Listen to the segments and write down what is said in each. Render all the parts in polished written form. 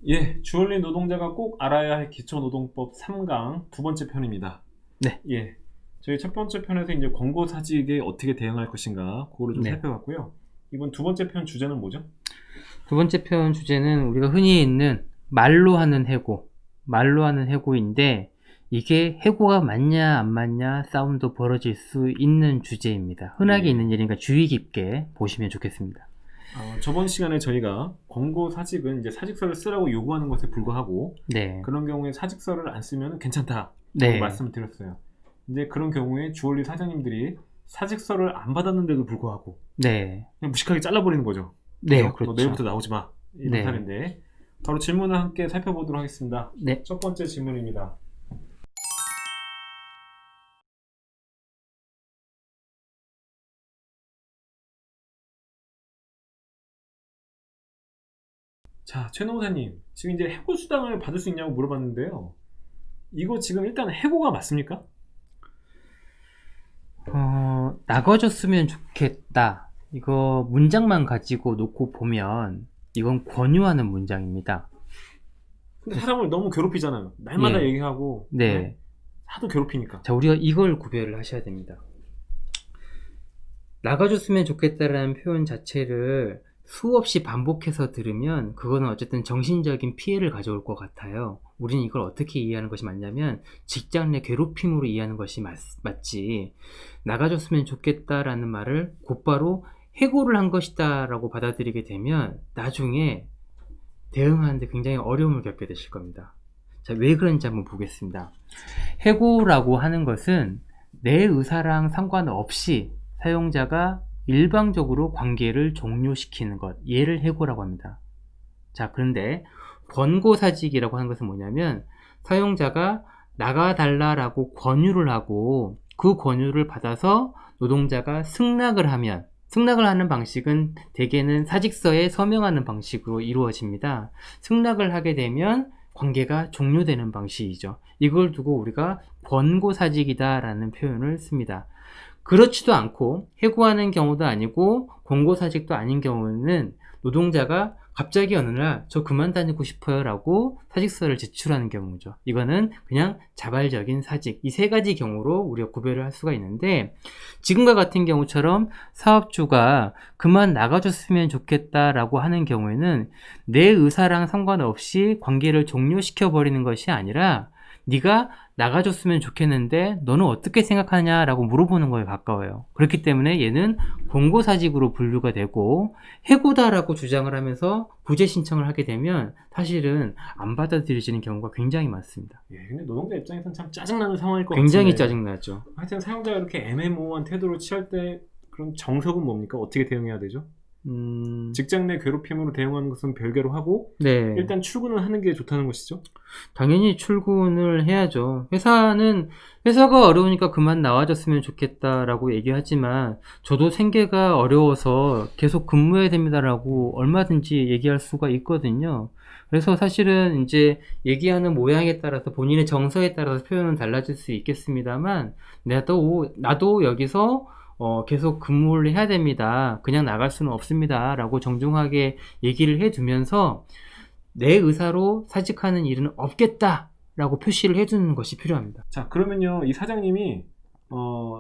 예, 주얼리 노동자가 꼭 알아야 할 기초노동법 3강 두 번째 편입니다. 네. 예, 저희 첫 번째 편에서 이제 권고 사직에 어떻게 대응할 것인가 그거를 좀 네. 살펴봤고요. 이번 두 번째 편 주제는 뭐죠? 두 번째 편 주제는 우리가 흔히 있는 말로 하는 해고, 말로 하는 해고인데 이게 해고가 맞냐 안 맞냐 싸움도 벌어질 수 있는 주제입니다. 흔하게 예. 있는 일이니까 주의 깊게 보시면 좋겠습니다. 저번 시간에 저희가 권고 사직은 이제 사직서를 쓰라고 요구하는 것에 불과하고 네. 그런 경우에 사직서를 안 쓰면 괜찮다고 네. 말씀을 드렸어요. 이제 그런 경우에 주얼리 사장님들이 사직서를 안 받았는데도 불구하고 네. 그냥 무식하게 잘라버리는 거죠. 네, 너 그렇죠. 내일부터 나오지 마. 이런 네. 사례인데 바로 질문을 함께 살펴보도록 하겠습니다. 네. 첫 번째 질문입니다. 자, 최 노무사님, 지금 이제 해고 수당을 받을 수 있냐고 물어봤는데요. 이거 지금 일단 해고가 맞습니까? 나가줬으면 좋겠다. 이거 문장만 가지고 놓고 보면 이건 권유하는 문장입니다. 근데 사람을 너무 괴롭히잖아요. 날마다 예. 얘기하고 네. 하도 괴롭히니까. 자, 우리가 이걸 구별을 하셔야 됩니다. 나가줬으면 좋겠다라는 표현 자체를 수없이 반복해서 들으면 그거는 어쨌든 정신적인 피해를 가져올 것 같아요. 우리는 이걸 어떻게 이해하는 것이 맞냐면 직장 내 괴롭힘으로 이해하는 것이 맞지, 나가줬으면 좋겠다라는 말을 곧바로 해고를 한 것이다 라고 받아들이게 되면 나중에 대응하는데 굉장히 어려움을 겪게 되실 겁니다. 자, 왜 그런지 한번 보겠습니다. 해고라고 하는 것은 내 의사랑 상관없이 사용자가 일방적으로 관계를 종료시키는 것, 얘를 해고라고 합니다. 자, 그런데 권고사직이라고 하는 것은 뭐냐면 사용자가 나가달라라고 권유를 하고 그 권유를 받아서 노동자가 승낙을 하면, 승낙을 하는 방식은 대개는 사직서에 서명하는 방식으로 이루어집니다. 승낙을 하게 되면 관계가 종료되는 방식이죠. 이걸 두고 우리가 권고사직이다라는 표현을 씁니다. 그렇지도 않고 해고하는 경우도 아니고 권고사직도 아닌 경우는 노동자가 갑자기 어느 날 저 그만 다니고 싶어요 라고 사직서를 제출하는 경우죠. 이거는 그냥 자발적인 사직, 이 세 가지 경우로 우리가 구별을 할 수가 있는데, 지금과 같은 경우처럼 사업주가 그만 나가줬으면 좋겠다 라고 하는 경우에는 내 의사랑 상관없이 관계를 종료시켜 버리는 것이 아니라 네가 나가줬으면 좋겠는데 너는 어떻게 생각하냐 라고 물어보는 거에 가까워요. 그렇기 때문에 얘는 권고사직으로 분류가 되고, 해고다라고 주장을 하면서 구제 신청을 하게 되면 사실은 안 받아들여지는 경우가 굉장히 많습니다. 예, 근데 노동자 입장에서는 참 짜증나는 상황일 것 굉장히 같은데. 짜증나죠. 하여튼 사용자가 이렇게 애매모호한 태도를 취할 때 그런 정석은 뭡니까? 어떻게 대응해야 되죠? 직장 내 괴롭힘으로 대응하는 것은 별개로 하고 네. 일단 출근을 하는 게 좋다는 것이죠? 당연히 출근을 해야죠. 회사가 어려우니까 그만 나와줬으면 좋겠다라고 얘기하지만 저도 생계가 어려워서 계속 근무해야 됩니다라고 얼마든지 얘기할 수가 있거든요. 그래서 사실은 이제 얘기하는 모양에 따라서 본인의 정서에 따라서 표현은 달라질 수 있겠습니다만, 나도 여기서 계속 근무를 해야 됩니다. 그냥 나갈 수는 없습니다. 라고 정중하게 얘기를 해두면서 내 의사로 사직하는 일은 없겠다 라고 표시를 해두는 것이 필요합니다. 자, 그러면요, 이 사장님이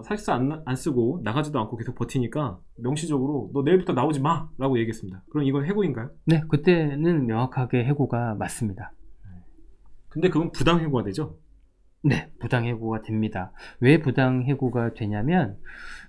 사직서 안 쓰고 나가지도 않고 계속 버티니까 명시적으로 너 내일부터 나오지 마 라고 얘기했습니다. 그럼 이건 해고인가요? 네, 그때는 명확하게 해고가 맞습니다. 근데 그건 부당해고가 되죠? 네, 부당해고가 됩니다. 왜 부당해고가 되냐면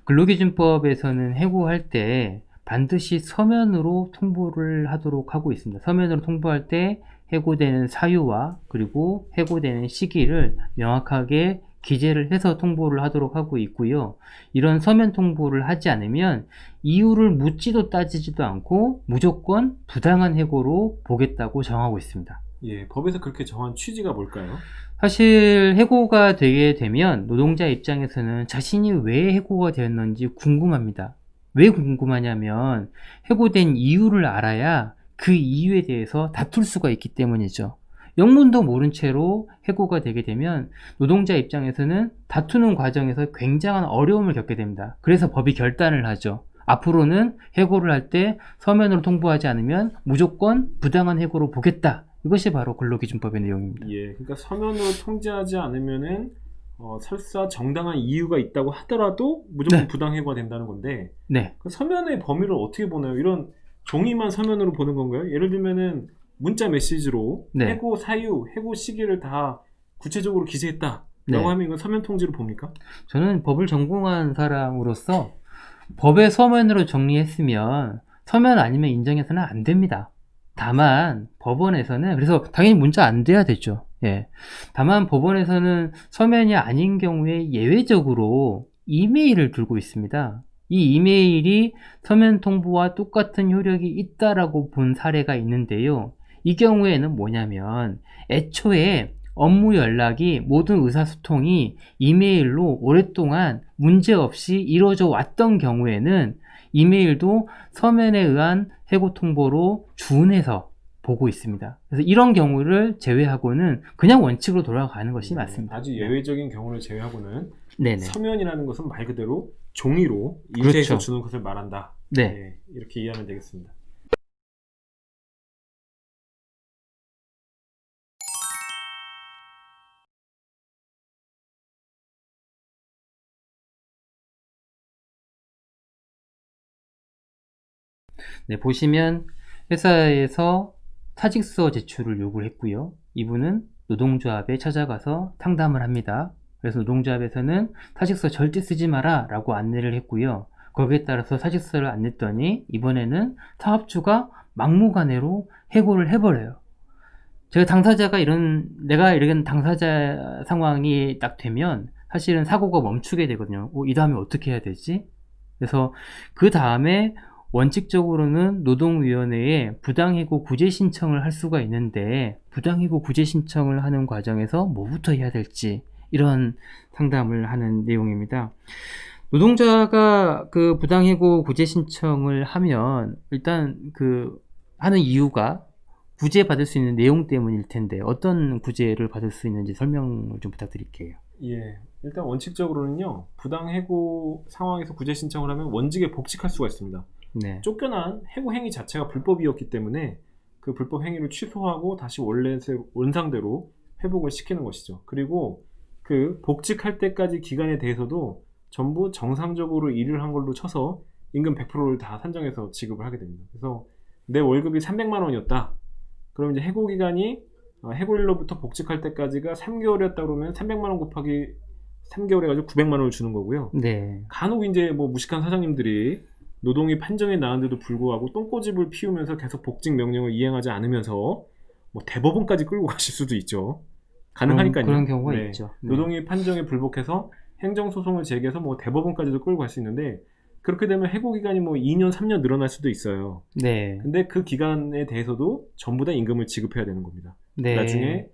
근로기준법에서는 해고할 때 반드시 서면으로 통보를 하도록 하고 있습니다. 서면으로 통보할 때 해고되는 사유와 그리고 해고되는 시기를 명확하게 기재를 해서 통보를 하도록 하고 있고요. 이런 서면 통보를 하지 않으면 이유를 묻지도 따지지도 않고 무조건 부당한 해고로 보겠다고 정하고 있습니다. 예, 법에서 그렇게 정한 취지가 뭘까요? 사실 해고가 되게 되면 노동자 입장에서는 자신이 왜 해고가 되었는지 궁금합니다. 왜 궁금하냐면 해고된 이유를 알아야 그 이유에 대해서 다툴 수가 있기 때문이죠. 영문도 모른 채로 해고가 되게 되면 노동자 입장에서는 다투는 과정에서 굉장한 어려움을 겪게 됩니다. 그래서 법이 결단을 하죠. 앞으로는 해고를 할 때 서면으로 통보하지 않으면 무조건 부당한 해고로 보겠다. 이것이 바로 근로기준법의 내용입니다. 예, 그러니까 서면으로 통지하지 않으면은 설사 정당한 이유가 있다고 하더라도 무조건 네. 부당해고가 된다는 건데 네. 그 서면의 범위를 어떻게 보나요? 이런 종이만 서면으로 보는 건가요? 예를 들면은 문자 메시지로 네. 해고 사유, 해고 시기를 다 구체적으로 기재했다라고 네. 하면 이건 서면 통지로 봅니까? 저는 법을 전공한 사람으로서 법에 서면으로 정리했으면 서면 아니면 인정해서는 안 됩니다. 다만 법원에서는 그래서 당연히 문자 안 돼야 되죠. 예. 다만 법원에서는 서면이 아닌 경우에 예외적으로 이메일을 두고 있습니다. 이 이메일이 서면 통보와 똑같은 효력이 있다라고 본 사례가 있는데요. 이 경우에는 뭐냐면 애초에 업무 연락이 모든 의사소통이 이메일로 오랫동안 문제없이 이루어져 왔던 경우에는 이메일도 서면에 의한 해고 통보로 준해서 보고 있습니다. 그래서 이런 경우를 제외하고는 그냥 원칙으로 돌아가는 것이 맞습니다. 아주 예외적인 경우를 제외하고는 네네. 서면이라는 것은 말 그대로 종이로 인쇄해서 그렇죠. 주는 것을 말한다. 네. 예, 이렇게 이해하면 되겠습니다. 네, 보시면 회사에서 사직서 제출을 요구를 했고요. 이분은 노동조합에 찾아가서 상담을 합니다. 그래서 노동조합에서는 사직서 절대 쓰지 마라 라고 안내를 했고요. 거기에 따라서 사직서를 안 냈더니 이번에는 사업주가 막무가내로 해고를 해버려요. 내가 이런 당사자 상황이 딱 되면 사실은 사고가 멈추게 되거든요. 이 다음에 어떻게 해야 되지? 그래서 그 다음에 원칙적으로는 노동위원회에 부당해고 구제 신청을 할 수가 있는데 부당해고 구제 신청을 하는 과정에서 뭐부터 해야 될지 이런 상담을 하는 내용입니다. 노동자가 그 부당해고 구제 신청을 하면 일단 그 하는 이유가 구제받을 수 있는 내용 때문일 텐데 어떤 구제를 받을 수 있는지 설명을 좀 부탁드릴게요. 예, 일단 원칙적으로는요, 부당해고 상황에서 구제 신청을 하면 원직에 복직할 수가 있습니다. 네. 쫓겨난 해고 행위 자체가 불법이었기 때문에 그 불법 행위를 취소하고 다시 원상대로 회복을 시키는 것이죠. 그리고 그 복직할 때까지 기간에 대해서도 전부 정상적으로 일을 한 걸로 쳐서 임금 100%를 다 산정해서 지급을 하게 됩니다. 그래서 내 월급이 300만 원이었다. 그럼 이제 해고 기간이 해고일로부터 복직할 때까지가 3개월이었다 그러면 300만 원 곱하기 3개월 해가지고 900만 원을 주는 거고요. 네. 간혹 이제 뭐 무식한 사장님들이 노동이 판정이 나은데도 불구하고 똥꼬집을 피우면서 계속 복직 명령을 이행하지 않으면서 뭐 대법원까지 끌고 가실 수도 있죠. 가능하니까요. 그런 경우가 있죠. 네. 노동위 판정에 불복해서 행정소송을 제기해서 뭐 대법원까지도 끌고 갈 수 있는데 그렇게 되면 해고 기간이 뭐 2년, 3년 늘어날 수도 있어요. 네. 근데 그 기간에 대해서도 전부 다 임금을 지급해야 되는 겁니다. 네. 나중에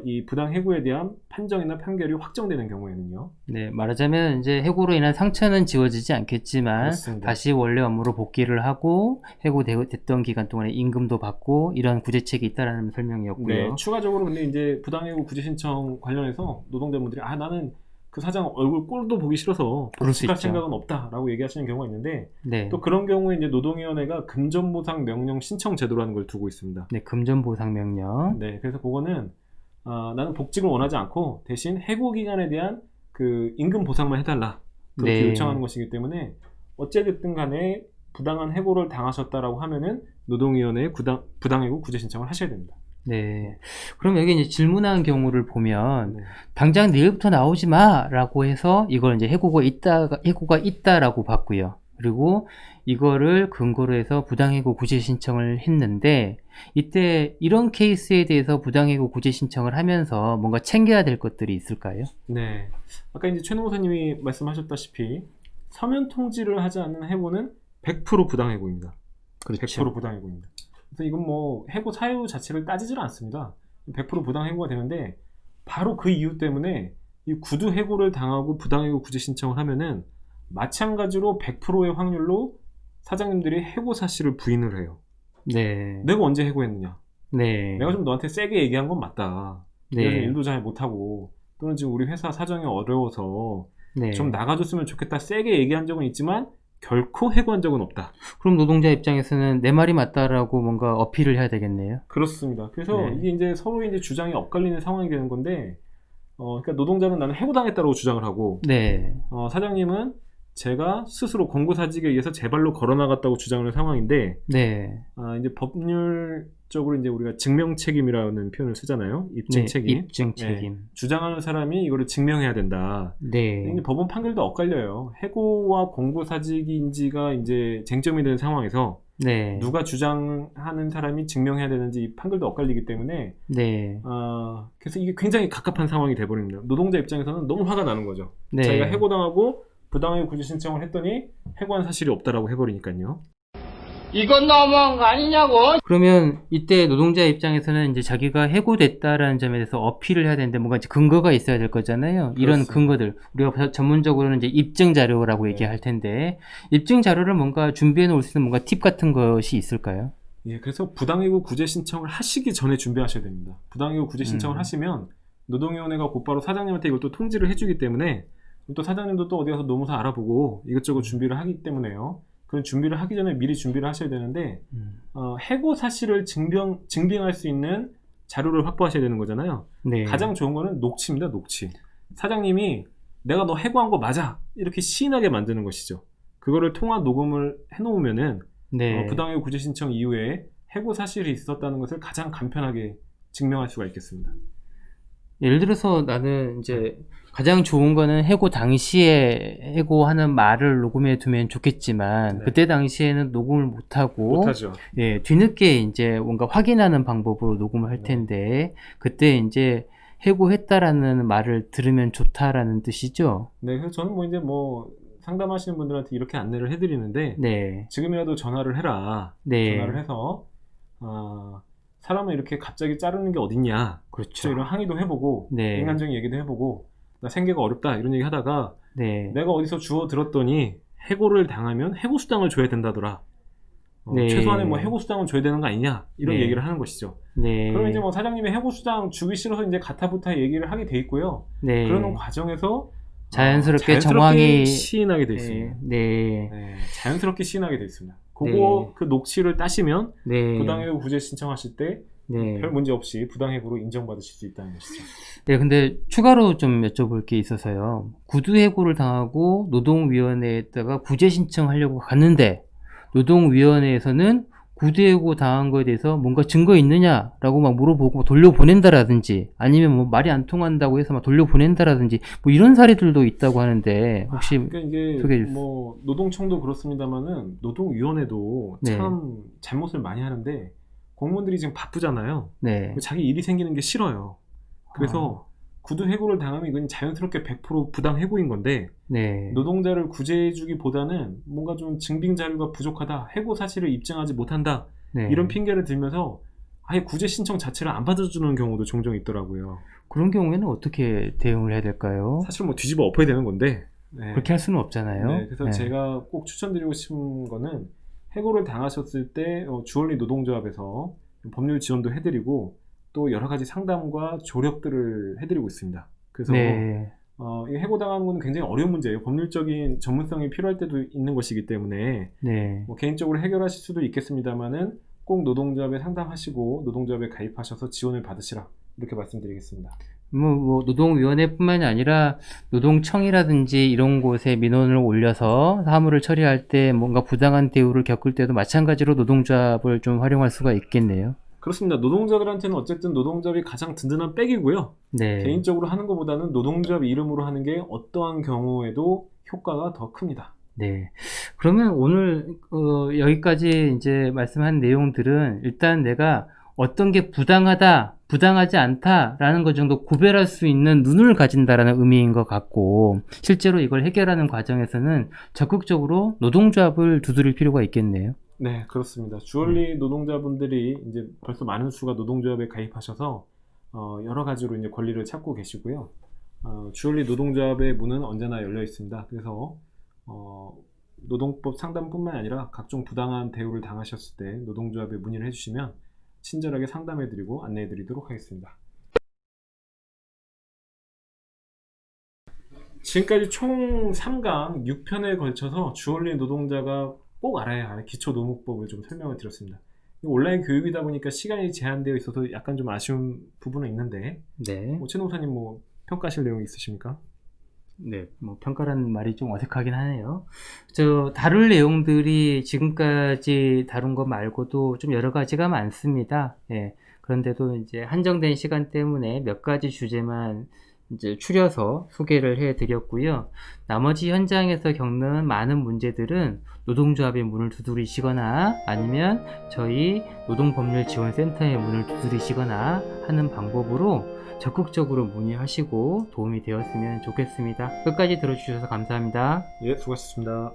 이 부당 해고에 대한 판정이나 판결이 확정되는 경우에는요. 네, 말하자면 이제 해고로 인한 상처는 지워지지 않겠지만 그렇습니다. 다시 원래 업무로 복귀를 하고 해고됐던 기간 동안에 임금도 받고 이런 구제책이 있다라는 설명이었고요. 네, 추가적으로 근데 이제 부당해고 구제 신청 관련해서 노동자분들이 나는 그 사장 얼굴 꼴도 보기 싫어서 그럴 수 복직할 있죠. 생각은 없다라고 얘기하시는 경우가 있는데 네. 또 그런 경우에 이제 노동위원회가 금전보상 명령 신청 제도라는 걸 두고 있습니다. 네, 금전보상 명령. 네, 그래서 그거는 나는 복직을 원하지 않고 대신 해고 기간에 대한 그 임금 보상만 해달라 그렇게 네. 요청하는 것이기 때문에 어찌됐든 간에 부당한 해고를 당하셨다라고 하면은 노동위원회에 부당해고 구제 신청을 하셔야 됩니다. 네. 그럼 여기 이제 질문한 경우를 보면 네. 당장 내일부터 나오지 마라고 해서 이걸 이제 해고가 있다라고 봤고요. 그리고 이거를 근거로 해서 부당해고 구제 신청을 했는데 이때 이런 케이스에 대해서 부당해고 구제 신청을 하면서 뭔가 챙겨야 될 것들이 있을까요? 네. 아까 이제 최노무사님이 말씀하셨다시피 서면 통지를 하지 않는 해고는 100% 부당해고입니다. 그렇죠. 100% 부당해고입니다. 그래서 이건 뭐 해고 사유 자체를 따지질 않습니다. 100% 부당 해고가 되는데 바로 그 이유 때문에 이 구두 해고를 당하고 부당 해고 구제 신청을 하면은 마찬가지로 100%의 확률로 사장님들이 해고 사실을 부인을 해요. 네. 내가 언제 해고했느냐? 네. 내가 좀 너한테 세게 얘기한 건 맞다. 내가 좀 네. 일도 잘 못하고 또는 지금 우리 회사 사정이 어려워서 네. 좀 나가줬으면 좋겠다 세게 얘기한 적은 있지만 결코 해고한 적은 없다. 그럼 노동자 입장에서는 내 말이 맞다라고 뭔가 어필을 해야 되겠네요. 그렇습니다. 그래서 네. 이게 이제 서로 이제 주장이 엇갈리는 상황이 되는 건데, 그러니까 노동자는 나는 해고당했다고 주장을 하고, 네. 사장님은 제가 스스로 공고사직에 의해서 제 발로 걸어나갔다고 주장을 하는 상황인데, 네. 이제 법률적으로 이제 우리가 증명책임이라는 표현을 쓰잖아요. 입증책임. 입증 책임. 주장하는 사람이 이거를 증명해야 된다. 네. 근데 법원 판결도 엇갈려요. 해고와 공고사직인지가 이제 쟁점이 되는 상황에서 네. 누가 주장하는 사람이 증명해야 되는지 이 판결도 엇갈리기 때문에 네. 그래서 이게 굉장히 갑갑한 상황이 돼버립니다. 노동자 입장에서는 너무 화가 나는 거죠. 네. 자기가 해고당하고 부당해고 구제 신청을 했더니 해고한 사실이 없다라고 해버리니까요. 이건 너무한 거 아니냐고. 그러면 이때 노동자 입장에서는 이제 자기가 해고됐다라는 점에 대해서 어필을 해야 되는데 뭔가 이제 근거가 있어야 될 거잖아요. 이런 그렇습니다. 근거들 우리가 전문적으로는 이제 입증 자료라고 네. 얘기할 텐데 입증 자료를 뭔가 준비해 놓을 수 있는 뭔가 팁 같은 것이 있을까요? 예, 그래서 부당해고 구제 신청을 하시기 전에 준비하셔야 됩니다. 부당해고 구제 신청을 하시면 노동위원회가 곧바로 사장님한테 이걸 또 통지를 해주기 때문에 또 사장님도 또 어디 가서 노무사 알아보고 이것저것 준비를 하기 때문에요. 그런 준비를 하기 전에 미리 준비를 하셔야 되는데 해고 사실을 증빙할 수 있는 자료를 확보하셔야 되는 거잖아요. 네. 가장 좋은 거는 녹취입니다. 녹취. 사장님이 내가 너 해고한 거 맞아 이렇게 시인하게 만드는 것이죠. 그거를 통화 녹음을 해놓으면은 네. 부당해고 구제 신청 이후에 해고 사실이 있었다는 것을 가장 간편하게 증명할 수가 있겠습니다. 예를 들어서 나는 이제 가장 좋은 거는 해고 당시에 해고하는 말을 녹음해 두면 좋겠지만 네. 그때 당시에는 녹음을 못하고 못하죠. 예, 뒤늦게 이제 뭔가 확인하는 방법으로 녹음을 할 네. 텐데 그때 이제 해고했다라는 말을 들으면 좋다라는 뜻이죠. 네, 그래서 저는 이제 상담하시는 분들한테 이렇게 안내를 해드리는데 네. 지금이라도 전화를 해라. 네. 전화를 해서 사람을 이렇게 갑자기 자르는 게 어딨냐. 그렇죠. 이런 항의도 해보고 네. 인간적인 얘기도 해보고 나 생계가 어렵다 이런 얘기 하다가 네. 내가 어디서 주워 들었더니 해고를 당하면 해고수당을 줘야 된다더라. 네. 최소한의 해고수당은 줘야 되는 거 아니냐 이런 네. 얘기를 하는 것이죠. 네. 그러면 이제 사장님이 해고수당 주기 싫어서 이제 가타부타 얘기를 하게 돼 있고요. 네. 그러는 과정에서 자연스럽게 정황이 시인하게 돼 있습니다. 네. 네, 자연스럽게 시인하게 돼 있습니다. 그거 네. 그 녹취를 따시면 네. 부당해고 구제 신청하실 때 네. 별 문제 없이 부당해고로 인정받으실 수 있다는 것이죠. 네, 근데 추가로 좀 여쭤볼 게 있어서요. 구두해고를 당하고 노동위원회에다가 구제 신청하려고 갔는데 노동위원회에서는 구두해고 당한 거에 대해서 뭔가 증거 있느냐라고 막 물어보고 돌려보낸다라든지 아니면 말이 안 통한다고 해서 막 돌려보낸다라든지 이런 사례들도 있다고 하는데 혹시 그러니까 이게 소개해 주세요. 노동청도 그렇습니다만은 노동위원회도 네. 참 잘못을 많이 하는데 공무원들이 지금 바쁘잖아요. 네. 자기 일이 생기는 게 싫어요. 그래서 구두해고를 당하면 이건 자연스럽게 100% 부당해고인 건데 네. 노동자를 구제해주기보다는 뭔가 좀 증빙 자료가 부족하다, 해고 사실을 입증하지 못한다 네. 이런 핑계를 들면서 아예 구제 신청 자체를 안 받아주는 경우도 종종 있더라고요. 그런 경우에는 어떻게 대응을 해야 될까요? 사실 뒤집어 엎어야 되는 건데 네. 그렇게 할 수는 없잖아요. 네, 그래서 네. 제가 꼭 추천드리고 싶은 거는 해고를 당하셨을 때 주얼리 노동조합에서 법률 지원도 해드리고 또 여러 가지 상담과 조력들을 해드리고 있습니다. 그래서 네. 이 해고당하는 건 굉장히 어려운 문제예요. 법률적인 전문성이 필요할 때도 있는 것이기 때문에 네. 개인적으로 해결하실 수도 있겠습니다만은 꼭 노동조합에 상담하시고 노동조합에 가입하셔서 지원을 받으시라 이렇게 말씀드리겠습니다. 노동위원회뿐만이 아니라 노동청이라든지 이런 곳에 민원을 올려서 사무를 처리할 때 뭔가 부당한 대우를 겪을 때도 마찬가지로 노동조합을 좀 활용할 수가 있겠네요. 그렇습니다. 노동자들한테는 어쨌든 노동조합이 가장 든든한 백이고요. 네. 개인적으로 하는 것보다는 노동조합 이름으로 하는 게 어떠한 경우에도 효과가 더 큽니다. 네. 그러면 오늘 여기까지 이제 말씀한 내용들은 일단 내가 어떤 게 부당하다, 부당하지 않다라는 것 정도 구별할 수 있는 눈을 가진다라는 의미인 것 같고 실제로 이걸 해결하는 과정에서는 적극적으로 노동조합을 두드릴 필요가 있겠네요. 네, 그렇습니다. 주얼리 노동자분들이 이제 벌써 많은 수가 노동조합에 가입하셔서 여러 가지로 이제 권리를 찾고 계시고요. 주얼리 노동조합의 문은 언제나 열려 있습니다. 그래서 노동법 상담뿐만 아니라 각종 부당한 대우를 당하셨을 때 노동조합에 문의를 해주시면 친절하게 상담해드리고 안내해드리도록 하겠습니다. 지금까지 총 3강 6편에 걸쳐서 주얼리 노동자가 꼭 알아야 할 기초노무법을 좀 설명을 드렸습니다. 온라인 교육이다 보니까 시간이 제한되어 있어서 약간 좀 아쉬운 부분은 있는데 네. 최 노사님 뭐 평가하실 내용 있으십니까? 네, 뭐 평가라는 말이 좀 어색하긴 하네요. 다룰 내용들이 지금까지 다룬 것 말고도 좀 여러 가지가 많습니다. 예. 그런데도 이제 한정된 시간 때문에 몇 가지 주제만 이제 추려서 소개를 해 드렸고요. 나머지 현장에서 겪는 많은 문제들은 노동조합의 문을 두드리시거나 아니면 저희 노동법률지원센터의 문을 두드리시거나 하는 방법으로 적극적으로 문의하시고 도움이 되었으면 좋겠습니다. 끝까지 들어주셔서 감사합니다. 예, 수고하셨습니다.